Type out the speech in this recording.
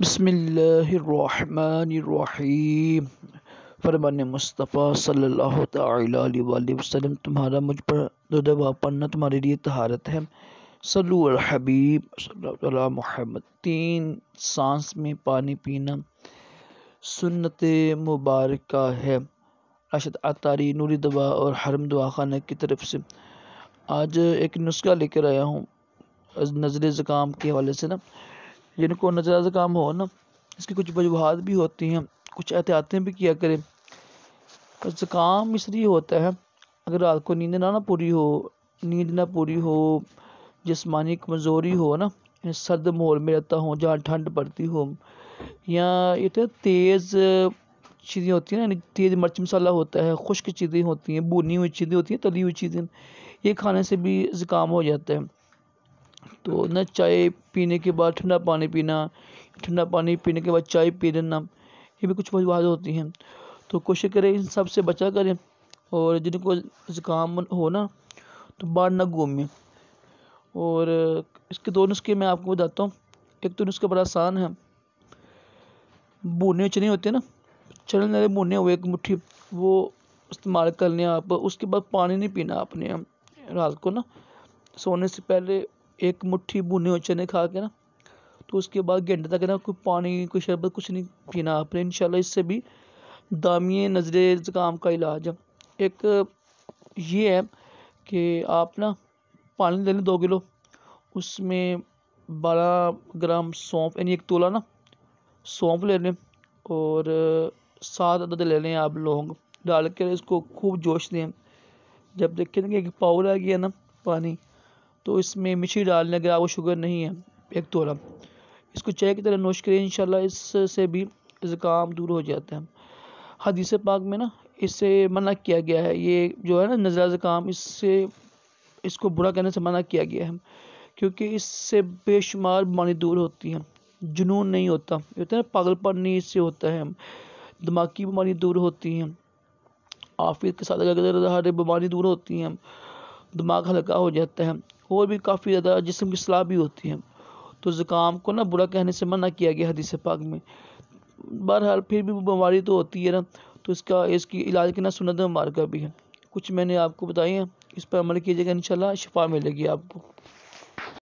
بسم اللہ الرحمن الرحیم۔ فرمان مصطفیٰ صلی اللہ تعالی علیہ وآلہ وسلم، تمہارا مجھ پر درود و بات پڑھنا تمہارے لیے طہارت ہے۔ صلو علی الحبیب صلی اللہ علی محمد۔ 3 سانس میں پانی پینا سنت مبارکہ ہے۔ راشد عطاری، نوری دوا اور حرم دعا خانہ کی طرف سے آج ایک نسخہ لے کر آیا ہوں نزلِ زکام کے حوالے سے جن کو نزلہ زکام ہو اس کی کچھ وجوہات بھی ہوتی ہیں، کچھ احتیاطیں بھی کیا کریں۔ زکام اس لیے ہوتا ہے اگر رات کو نیند نہ پوری ہو، جسمانی کمزوری ہو سرد ماحول میں رہتا ہوں جہاں ٹھنڈ پڑتی ہو، یا یہ تو تیز چیزیں ہوتی ہیں تیز مرچ مسالہ ہوتا ہے، خشک چیزیں ہوتی ہیں، بھونی ہوئی چیزیں ہوتی ہیں، تلی ہوئی چیزیں، یہ کھانے سے بھی زکام ہو جاتا ہے۔ تو چائے پینے کے بعد ٹھنڈا پانی پینا، ٹھنڈا پانی پینے کے بعد چائے پی لینا، یہ بھی کچھ وجوہات ہوتی ہیں۔ تو کوشش کریں ان سب سے بچا کریں، اور جن کو زکام ہو تو باہر نہ گھومیں۔ اور اس کے 2 نسخے میں آپ کو بتاتا ہوں۔ ایک تو نسخہ بڑا آسان ہے، بھونے چنے ہوتے ہیں چنے والے بھونے ہوئے 1 مٹھی، وہ استعمال کر لیں آپ۔ اس کے بعد پانی نہیں پینا آپ نے، رات کو سونے سے پہلے 1 مٹھی بھنے ہوئے چنے کھا کے تو اس کے بعد گھنٹے تک کوئی پانی کوئی شربت کچھ نہیں پینا آپ نے۔ انشاءاللہ اس سے بھی دامی نزلے زکام کا علاج ہے۔ ایک یہ ہے کہ آپ پانی لے لیں 2 کلو، اس میں 12 گرام سونف یعنی 1 تولہ سونف لے لیں، اور 7 عدد لے لیں آپ لونگ، ڈال کر اس کو خوب جوش دیں۔ جب دیکھیں کہ 1 پاؤ آ گیا پانی، تو اس میں مچھی ڈال لیں اگر آپ کو شوگر نہیں ہے 1 تولہ۔ اس کو چائے کی طرح نوش کریں، انشاءاللہ اس سے بھی زکام دور ہو جاتا ہے۔ حدیث پاک میں اس سے منع کیا گیا ہے، یہ جو ہے نزلہ زکام، اس کو برا کہنے سے منع کیا گیا ہے، کیونکہ اس سے بے شمار بیماری دور ہوتی ہیں، جنون نہیں ہوتا، یہ ہوتا ہے پاگل پن اس سے ہوتا ہے، دماغی بیماری دور ہوتی ہیں، عافیت کے ساتھ اگر بیماری دور ہوتی ہیں، دماغ ہلکا ہو جاتا ہے، اور بھی کافی زیادہ جسم کی اصلاح بھی ہوتی ہے۔ تو زکام کو برا کہنے سے منع کیا گیا حدیث پاک میں۔ بہرحال پھر بھی بیماری تو ہوتی ہے تو اس کی علاج کی سنت مبارکہ بھی ہے، کچھ میں نے آپ کو بتائی ہیں، اس پر عمل کیجیے گا، انشاءاللہ شفا ملے گی آپ کو۔